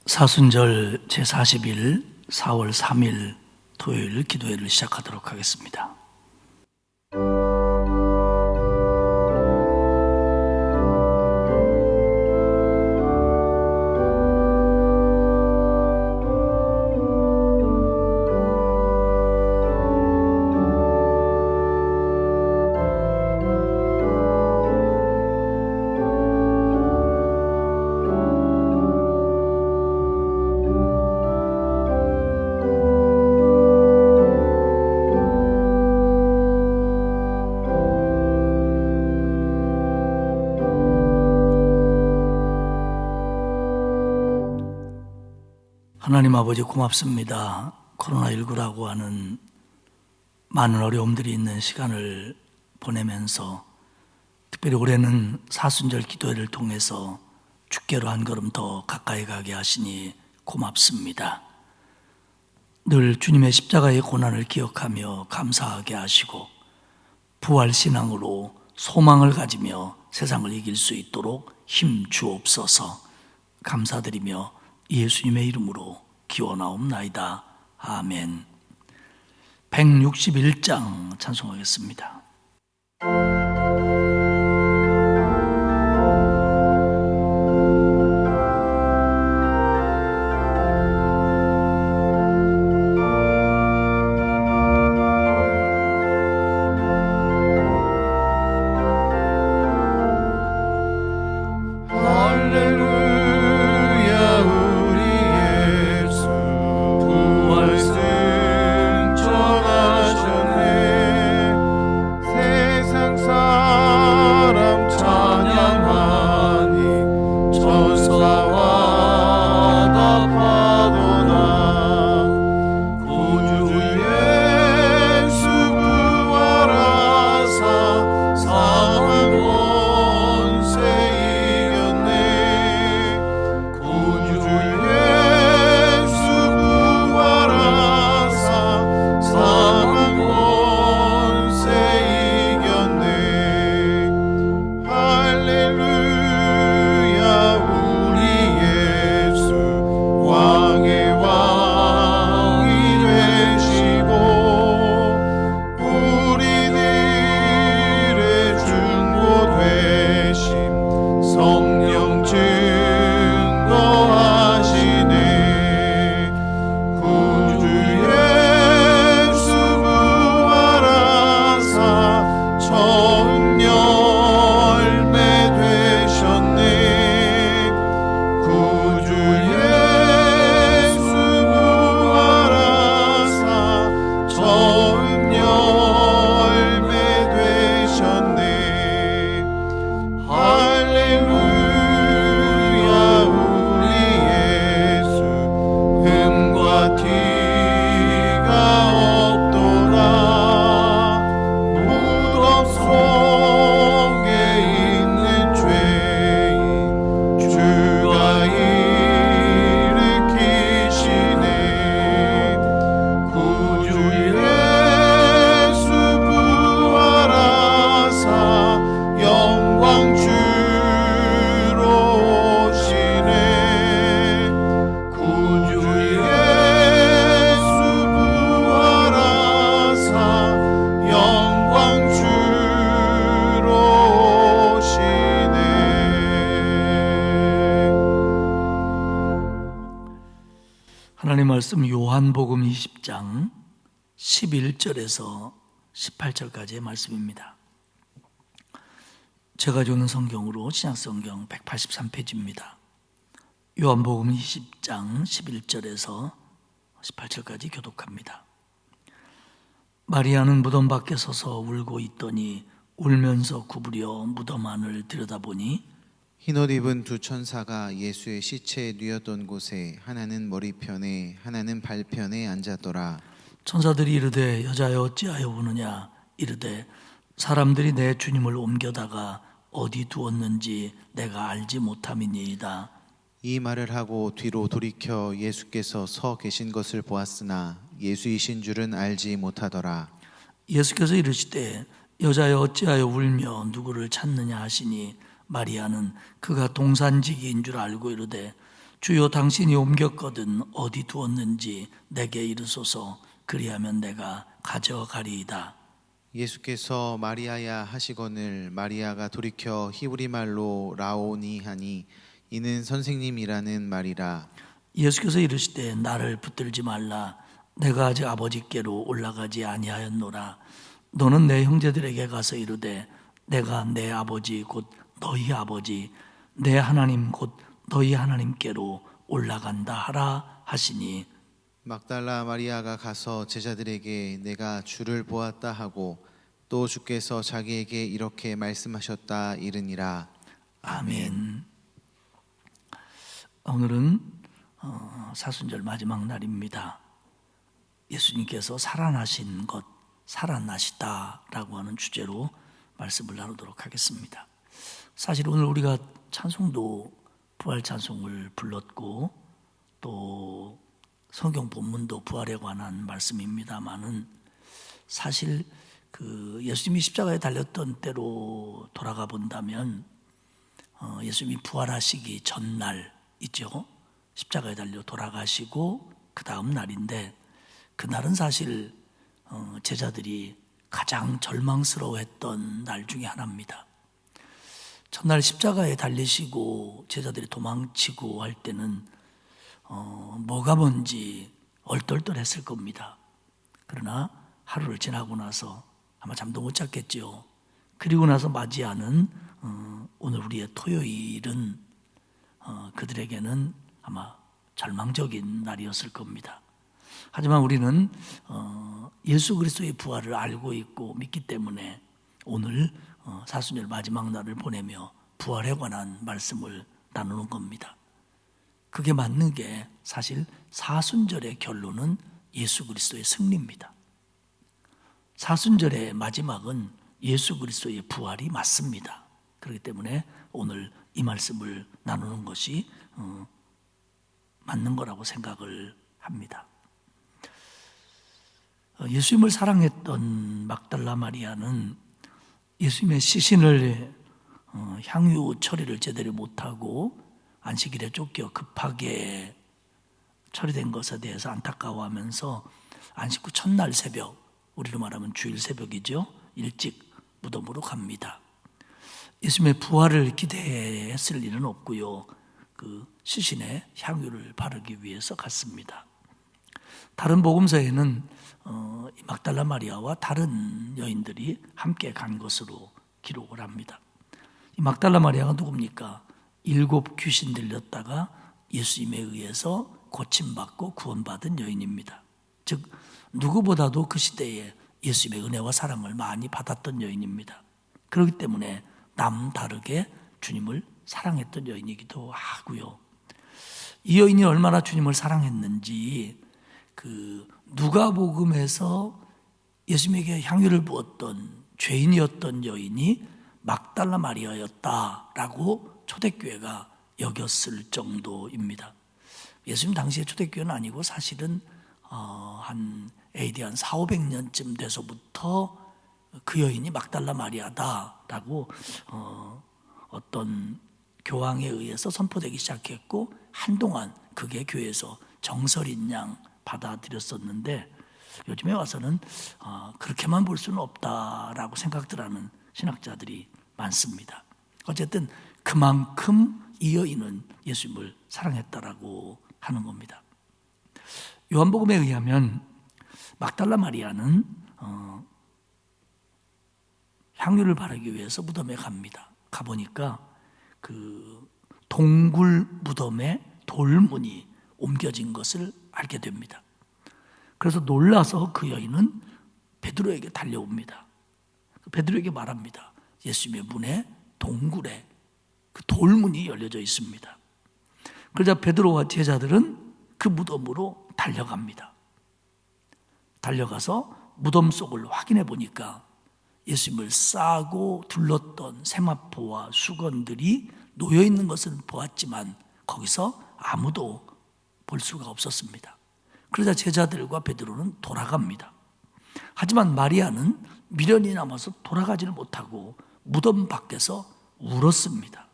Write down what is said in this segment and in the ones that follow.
사순절 제40일 4월 3일 토요일 기도회를 시작하도록 하겠습니다. 하나님 아버지 고맙습니다. 코로나19라고 하는 많은 어려움들이 있는 시간을 보내면서 특별히 올해는 사순절 기도회를 통해서 주께로 한 걸음 더 가까이 가게 하시니 고맙습니다. 늘 주님의 십자가의 고난을 기억하며 감사하게 하시고 부활신앙으로 소망을 가지며 세상을 이길 수 있도록 힘 주옵소서. 감사드리며 예수님의 이름으로 기원하옵나이다. 아멘. 161장 찬송하겠습니다. 하나님 말씀 요한복음 20장 11절에서 18절까지의 말씀입니다. 제가 주는 성경으로 신약성경 183페이지입니다. 요한복음 20장 11절에서 18절까지 교독합니다. 마리아는 무덤 밖에 서서 울고 있더니 울면서 구부려 무덤 안을 들여다보니 흰옷 입은 두 천사가 예수의 시체에 뉘었던 곳에 하나는 머리편에 하나는 발편에 앉았더라. 천사들이 이르되 여자여 어찌하여 우느냐 이르되 사람들이 내 주님을 옮겨다가 어디 두었는지 내가 알지 못함이니이다. 이 말을 하고 뒤로 돌이켜 예수께서 서 계신 것을 보았으나 예수이신 줄은 알지 못하더라. 예수께서 이르시되 여자여 어찌하여 울며 누구를 찾느냐 하시니 마리아는 그가 동산지기인 줄 알고 이르되 주여 당신이 옮겼거든 어디 두었는지 내게 이르소서. 그리하면 내가 가져가리이다. 예수께서 마리아야 하시거늘 마리아가 돌이켜 히브리 말로 라오니 하니 이는 선생님이라는 말이라. 예수께서 이르시되 나를 붙들지 말라. 내가 아직 아버지께로 올라가지 아니하였노라. 너는 내 형제들에게 가서 이르되 내가 내 아버지 곧 너희 아버지 내 하나님 곧 너희 하나님께로 올라간다 하라 하시니 막달라 마리아가 가서 제자들에게 내가 주를 보았다 하고 또 주께서 자기에게 이렇게 말씀하셨다 이르니라. 아멘. 오늘은 사순절 마지막 날입니다. 예수님께서 살아나신 것, 살아나시다라고 하는 주제로 말씀을 나누도록 하겠습니다. 사실 오늘 우리가 찬송도 부활 찬송을 불렀고 또 성경 본문도 부활에 관한 말씀입니다만은 사실 그 예수님이 십자가에 달렸던 때로 돌아가 본다면 예수님이 부활하시기 전날이죠. 십자가에 달려 돌아가시고 그 다음 날인데 그날은 사실 제자들이 가장 절망스러워했던 날 중에 하나입니다. 첫날 십자가에 달리시고 제자들이 도망치고 할 때는 뭐가 뭔지 얼떨떨했을 겁니다. 그러나 하루를 지나고 나서 아마 잠도 못 잤겠지요. 그리고 나서 맞이하는 오늘 우리의 토요일은 그들에게는 아마 절망적인 날이었을 겁니다. 하지만 우리는 예수 그리스도의 부활을 알고 있고 믿기 때문에 오늘 사순절 마지막 날을 보내며 부활에 관한 말씀을 나누는 겁니다. 그게 맞는 게 사실 사순절의 결론은 예수 그리스도의 승리입니다. 사순절의 마지막은 예수 그리스도의 부활이 맞습니다. 그렇기 때문에 오늘 이 말씀을 나누는 것이 맞는 거라고 생각을 합니다. 예수님을 사랑했던 막달라 마리아는 예수님의 시신을 향유 처리를 제대로 못하고 안식일에 쫓겨 급하게 처리된 것에 대해서 안타까워하면서 안식 후 첫날 새벽, 우리로 말하면 주일 새벽이죠. 일찍 무덤으로 갑니다. 예수님의 부활을 기대했을 일은 없고요. 그 시신에 향유를 바르기 위해서 갔습니다. 다른 복음서에는 막달라 마리아와 다른 여인들이 함께 간 것으로 기록을 합니다. 이 막달라 마리아가 누굽니까? 7 귀신 들렸다가 예수님에 의해서 고침받고 구원받은 여인입니다. 즉 누구보다도 그 시대에 예수님의 은혜와 사랑을 많이 받았던 여인입니다. 그렇기 때문에 남다르게 주님을 사랑했던 여인이기도 하고요. 이 여인이 얼마나 주님을 사랑했는지 그 누가복음에서 예수님에게 향유를 부었던 죄인이었던 여인이 막달라 마리아였다라고 초대교회가 여겼을 정도입니다. 예수님 당시의 초대교회는 아니고 사실은 한 AD 한 400~500년쯤 돼서부터 그 여인이 막달라 마리아다라고 어떤 교황에 의해서 선포되기 시작했고 한동안 그게 교회에서 정설인 양 받아들였었는데 요즘에 와서는 그렇게만 볼 수는 없다라고 생각들 하는 신학자들이 많습니다. 어쨌든 그만큼 이 여인은 예수님을 사랑했다라고 하는 겁니다. 요한복음에 의하면 막달라 마리아는 향유를 바르기 위해서 무덤에 갑니다. 가보니까 그 동굴 무덤에 돌문이 옮겨진 것을 알게 됩니다. 그래서 놀라서 그 여인은 베드로에게 달려옵니다. 베드로에게 말합니다. 예수님의 문에 동굴에 그 돌문이 열려져 있습니다. 그러자 베드로와 제자들은 그 무덤으로 달려갑니다. 달려가서 무덤 속을 확인해 보니까 예수님을 싸고 둘렀던 세마포와 수건들이 놓여 있는 것은 보았지만 거기서 아무도 볼 수가 없었습니다. 그러자 제자들과 베드로는 돌아갑니다. 하지만 마리아는 미련이 남아서 돌아가지를 못하고 무덤 밖에서 울었습니다.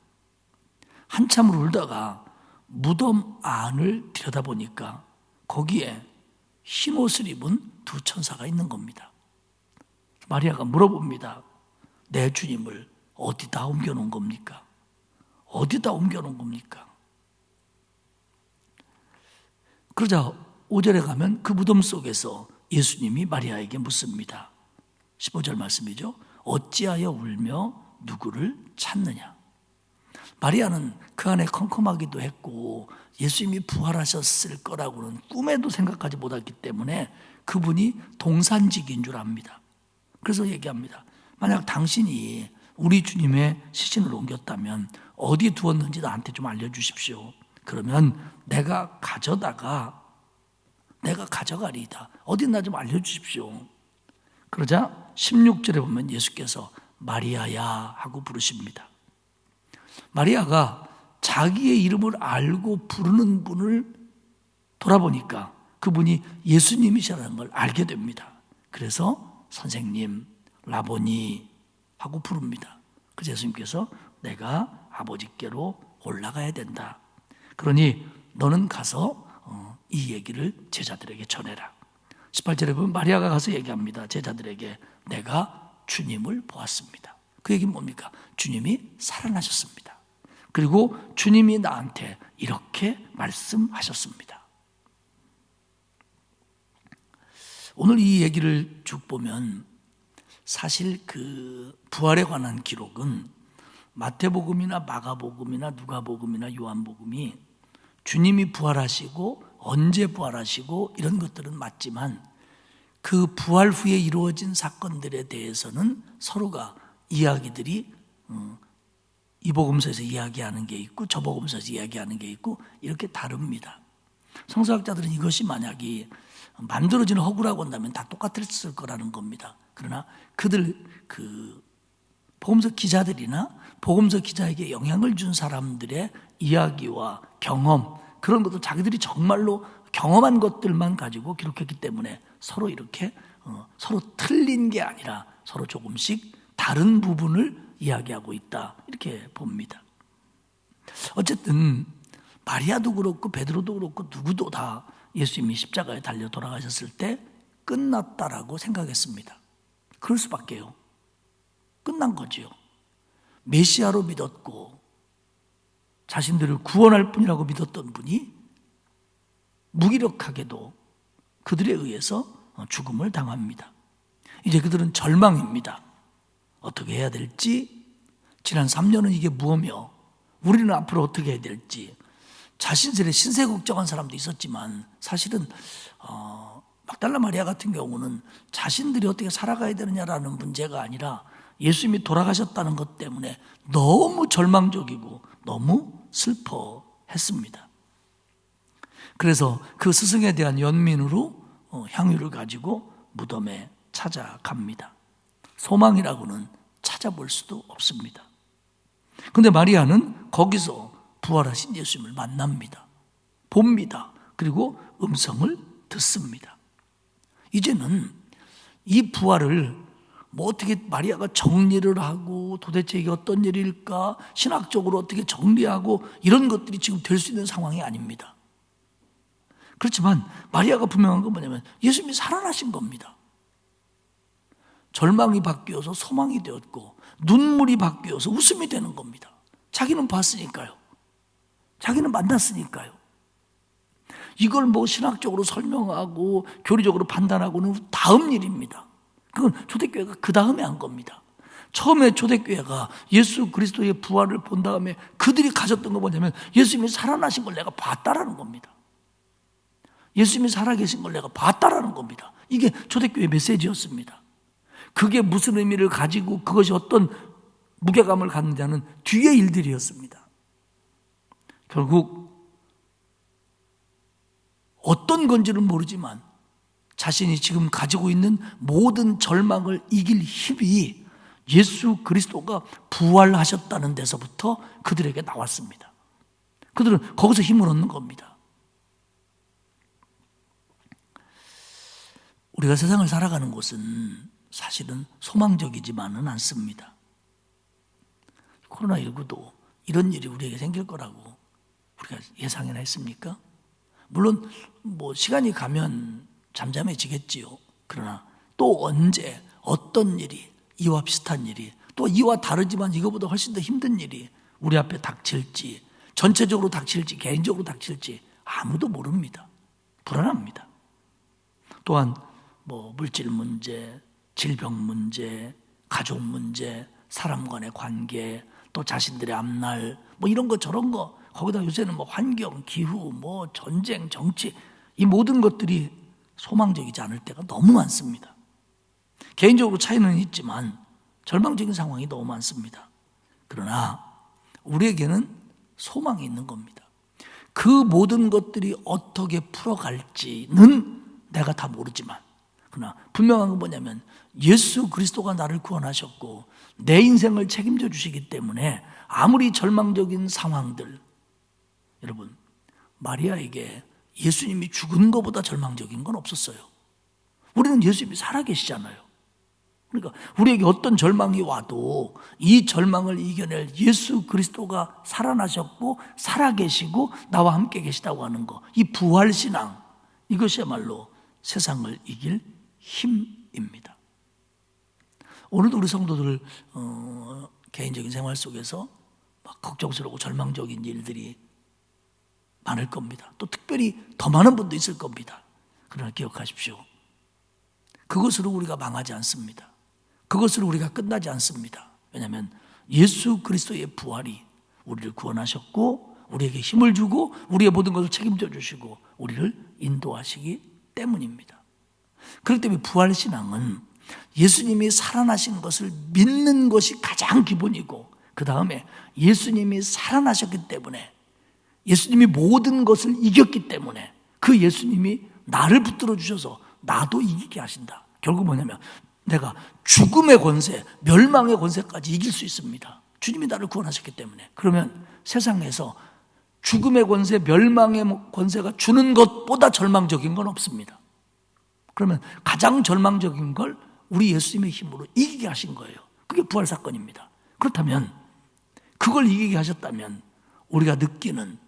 한참을 울다가 무덤 안을 들여다보니까 거기에 흰 옷을 입은 두 천사가 있는 겁니다. 마리아가 물어봅니다. 내 주님을 어디다 옮겨놓은 겁니까? 어디다 옮겨놓은 겁니까? 그러자 5절에 가면 그 무덤 속에서 예수님이 마리아에게 묻습니다. 15절 말씀이죠. 어찌하여 울며 누구를 찾느냐? 마리아는 그 안에 컴컴하기도 했고 예수님이 부활하셨을 거라고는 꿈에도 생각하지 못했기 때문에 그분이 동산직인 줄 압니다. 그래서 얘기합니다. 만약 당신이 우리 주님의 시신을 옮겼다면 어디 두었는지 나한테 좀 알려주십시오. 그러면 내가 가져가리이다. 어딨나 좀 알려주십시오. 그러자 16절에 보면 예수께서 마리아야 하고 부르십니다. 마리아가 자기의 이름을 알고 부르는 분을 돌아보니까 그분이 예수님이시라는 걸 알게 됩니다. 그래서 선생님, 라보니 하고 부릅니다. 그래서 예수님께서 내가 아버지께로 올라가야 된다. 그러니 너는 가서 이 얘기를 제자들에게 전해라. 18절에 보면 마리아가 가서 얘기합니다. 제자들에게 내가 주님을 보았습니다. 그 얘기는 뭡니까? 주님이 살아나셨습니다. 그리고 주님이 나한테 이렇게 말씀하셨습니다. 오늘 이 얘기를 쭉 보면 사실 그 부활에 관한 기록은 마태복음이나 마가복음이나 누가복음이나 요한복음이 주님이 부활하시고 언제 부활하시고 이런 것들은 맞지만 그 부활 후에 이루어진 사건들에 대해서는 서로가 이야기들이 이 복음서에서 이야기하는 게 있고 저 복음서에서 이야기하는 게 있고 이렇게 다릅니다. 성서학자들은 이것이 만약에 만들어진 허구라고 한다면 다 똑같았을 거라는 겁니다. 그러나 그들 복음서 기자들이나 복음서 기자에게 영향을 준 사람들의 이야기와 경험 그런 것도 자기들이 정말로 경험한 것들만 가지고 기록했기 때문에 서로 이렇게 서로 틀린 게 아니라 서로 조금씩 다른 부분을 이야기하고 있다 이렇게 봅니다. 어쨌든 마리아도 그렇고 베드로도 그렇고 누구도 다 예수님이 십자가에 달려 돌아가셨을 때 끝났다라고 생각했습니다. 그럴 수밖에요. 끝난 거지요. 메시아로 믿었고 자신들을 구원할 뿐이라고 믿었던 분이 무기력하게도 그들에 의해서 죽음을 당합니다. 이제 그들은 절망입니다. 어떻게 해야 될지, 지난 3년은 이게 무엇이며 우리는 앞으로 어떻게 해야 될지 자신들의 신세 걱정한 사람도 있었지만 사실은 막달라 마리아 같은 경우는 자신들이 어떻게 살아가야 되느냐라는 문제가 아니라 예수님이 돌아가셨다는 것 때문에 너무 절망적이고 너무 슬퍼했습니다. 그래서 그 스승에 대한 연민으로 향유를 가지고 무덤에 찾아갑니다. 소망이라고는 찾아볼 수도 없습니다. 그런데 마리아는 거기서 부활하신 예수님을 만납니다. 봅니다. 그리고 음성을 듣습니다. 이제는 이 부활을 어떻게 마리아가 정리를 하고 도대체 이게 어떤 일일까 신학적으로 어떻게 정리하고 이런 것들이 지금 될 수 있는 상황이 아닙니다. 그렇지만 마리아가 분명한 건 뭐냐면 예수님이 살아나신 겁니다. 절망이 바뀌어서 소망이 되었고 눈물이 바뀌어서 웃음이 되는 겁니다. 자기는 봤으니까요. 자기는 만났으니까요. 이걸 신학적으로 설명하고 교리적으로 판단하고는 다음 일입니다. 그건 초대교회가 그 다음에 한 겁니다. 처음에 초대교회가 예수 그리스도의 부활을 본 다음에 그들이 가졌던 거 뭐냐면 예수님이 살아나신 걸 내가 봤다라는 겁니다. 예수님이 살아계신 걸 내가 봤다라는 겁니다. 이게 초대교회 메시지였습니다. 그게 무슨 의미를 가지고 그것이 어떤 무게감을 갖느냐는 뒤의 일들이었습니다. 결국 어떤 건지는 모르지만 자신이 지금 가지고 있는 모든 절망을 이길 힘이 예수 그리스도가 부활하셨다는 데서부터 그들에게 나왔습니다. 그들은 거기서 힘을 얻는 겁니다. 우리가 세상을 살아가는 곳은 사실은 소망적이지만은 않습니다. 코로나19도 이런 일이 우리에게 생길 거라고 우리가 우리가 예상이나 했습니까? 물론 시간이 가면 잠잠해지겠지요. 그러나 또 언제 어떤 일이, 이와 비슷한 일이, 또 이와 다르지만 이거보다 훨씬 더 힘든 일이 우리 앞에 닥칠지, 전체적으로 닥칠지, 개인적으로 닥칠지 아무도 모릅니다. 불안합니다. 또한 물질 문제, 질병 문제, 가족 문제, 사람 간의 관계, 또 자신들의 앞날, 이런 거 저런 거, 거기다 요새는 환경, 기후, 전쟁, 정치, 이 모든 것들이 소망적이지 않을 때가 너무 많습니다. 개인적으로 차이는 있지만 절망적인 상황이 너무 많습니다. 그러나 우리에게는 소망이 있는 겁니다. 그 모든 것들이 어떻게 풀어갈지는 내가 다 모르지만, 그러나 분명한 건 뭐냐면 예수 그리스도가 나를 구원하셨고 내 인생을 책임져 주시기 때문에 아무리 절망적인 상황들, 여러분, 마리아에게 예수님이 죽은 것보다 절망적인 건 없었어요. 우리는 예수님이 살아계시잖아요. 그러니까 우리에게 어떤 절망이 와도 이 절망을 이겨낼 예수 그리스도가 살아나셨고 살아계시고 나와 함께 계시다고 하는 거, 이 부활신앙, 이것이야말로 세상을 이길 힘입니다. 오늘도 우리 성도들 개인적인 생활 속에서 막 걱정스럽고 절망적인 일들이 많을 겁니다. 또 특별히 더 많은 분도 있을 겁니다. 그러나 기억하십시오. 그것으로 우리가 망하지 않습니다. 그것으로 우리가 끝나지 않습니다. 왜냐하면 예수 그리스도의 부활이 우리를 구원하셨고 우리에게 힘을 주고 우리의 모든 것을 책임져 주시고 우리를 인도하시기 때문입니다. 그렇기 때문에 부활신앙은 예수님이 살아나신 것을 믿는 것이 가장 기본이고, 그 다음에 예수님이 살아나셨기 때문에, 예수님이 모든 것을 이겼기 때문에 그 예수님이 나를 붙들어 주셔서 나도 이기게 하신다. 결국 뭐냐면 내가 죽음의 권세, 멸망의 권세까지 이길 수 있습니다. 주님이 나를 구원하셨기 때문에. 그러면 세상에서 죽음의 권세, 멸망의 권세가 주는 것보다 절망적인 건 없습니다. 그러면 가장 절망적인 걸 우리 예수님의 힘으로 이기게 하신 거예요. 그게 부활 사건입니다. 그렇다면 그걸 이기게 하셨다면 우리가 느끼는,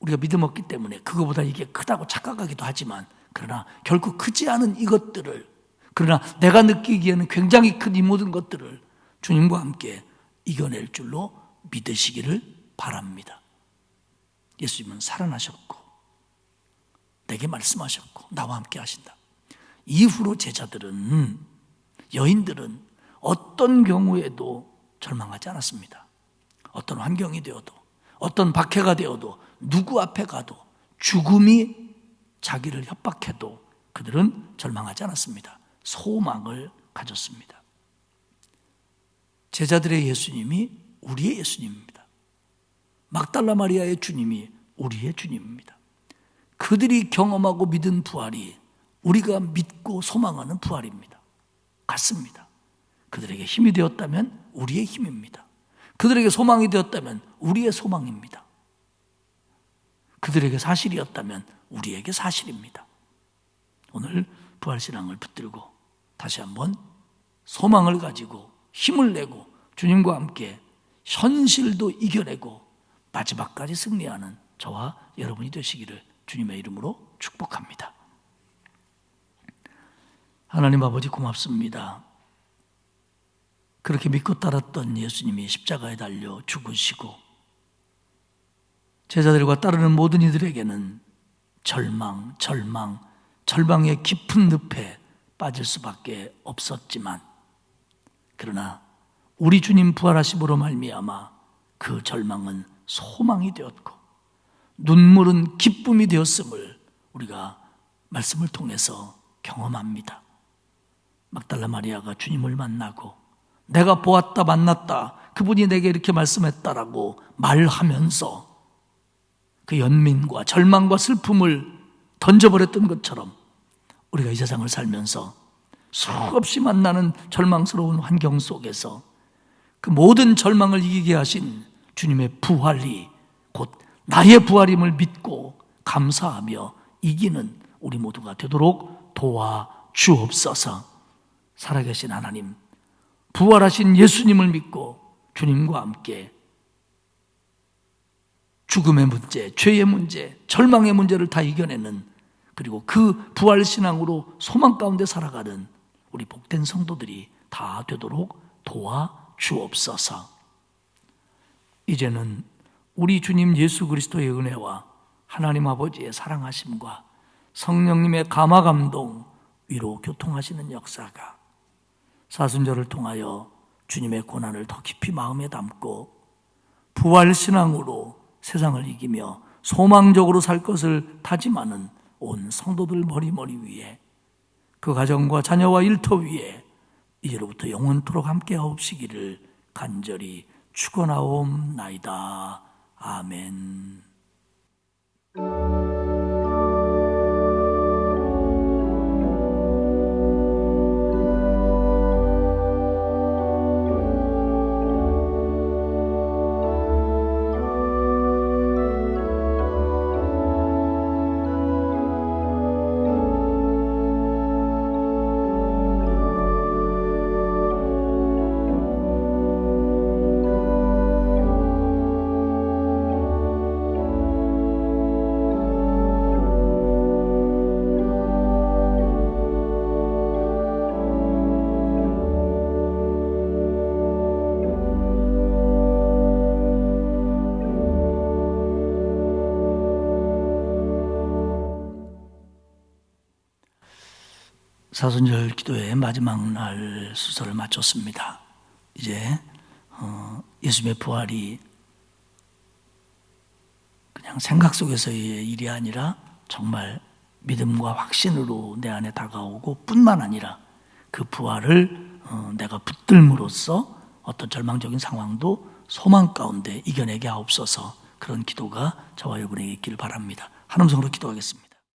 우리가 믿음 없기 때문에 그거보다 이게 크다고 착각하기도 하지만, 그러나 결코 크지 않은 이것들을, 그러나 내가 느끼기에는 굉장히 큰 이 모든 것들을 주님과 함께 이겨낼 줄로 믿으시기를 바랍니다. 예수님은 살아나셨고 내게 말씀하셨고 나와 함께 하신다. 이후로 제자들은, 여인들은 어떤 경우에도 절망하지 않았습니다. 어떤 환경이 되어도, 어떤 박해가 되어도, 누구 앞에 가도, 죽음이 자기를 협박해도 그들은 절망하지 않았습니다. 소망을 가졌습니다. 제자들의 예수님이 우리의 예수님입니다. 막달라 마리아의 주님이 우리의 주님입니다. 그들이 경험하고 믿은 부활이 우리가 믿고 소망하는 부활입니다. 같습니다. 그들에게 힘이 되었다면 우리의 힘입니다. 그들에게 소망이 되었다면 우리의 소망입니다. 그들에게 사실이었다면 우리에게 사실입니다. 오늘 부활신앙을 붙들고 다시 한번 소망을 가지고 힘을 내고 주님과 함께 현실도 이겨내고 마지막까지 승리하는 저와 여러분이 되시기를 주님의 이름으로 축복합니다. 하나님 아버지 고맙습니다. 그렇게 믿고 따랐던 예수님이 십자가에 달려 죽으시고 제자들과 따르는 모든 이들에게는 절망의 깊은 늪에 빠질 수밖에 없었지만, 그러나 우리 주님 부활하심으로 말미암아 그 절망은 소망이 되었고 눈물은 기쁨이 되었음을 우리가 말씀을 통해서 경험합니다. 막달라 마리아가 주님을 만나고 내가 보았다, 만났다, 그분이 내게 이렇게 말씀했다라고 말하면서 그 연민과 절망과 슬픔을 던져버렸던 것처럼 우리가 이 세상을 살면서 수없이 만나는 절망스러운 환경 속에서 그 모든 절망을 이기게 하신 주님의 부활이 곧 나의 부활임을 믿고 감사하며 이기는 우리 모두가 되도록 도와주옵소서. 살아계신 하나님, 부활하신 예수님을 믿고 주님과 함께 죽음의 문제, 죄의 문제, 절망의 문제를 다 이겨내는, 그리고 그 부활신앙으로 소망 가운데 살아가는 우리 복된 성도들이 다 되도록 도와주옵소서. 이제는 우리 주님 예수 그리스도의 은혜와 하나님 아버지의 사랑하심과 성령님의 감화감동, 위로 교통하시는 역사가 사순절을 통하여 주님의 고난을 더 깊이 마음에 담고 부활신앙으로 세상을 이기며 소망적으로 살 것을 다짐하는 온 성도들 머리머리 위에, 그 가정과 자녀와 일터 위에 이제로부터 영원토록 함께하옵시기를 간절히 축원하옵나이다. 아멘. 사순절 기도의 마지막 날 수서를 마쳤습니다. 이제 예수님의 부활이 그냥 생각 속에서의 일이 아니라 정말 믿음과 확신으로 내 안에 다가오고, 뿐만 아니라 그 부활을 내가 붙들므로써 어떤 절망적인 상황도 소망 가운데 이겨내게 하옵소서. 그런 기도가 저와 여러분에게 있기를 바랍니다. 한 음성으로 기도하겠습니다.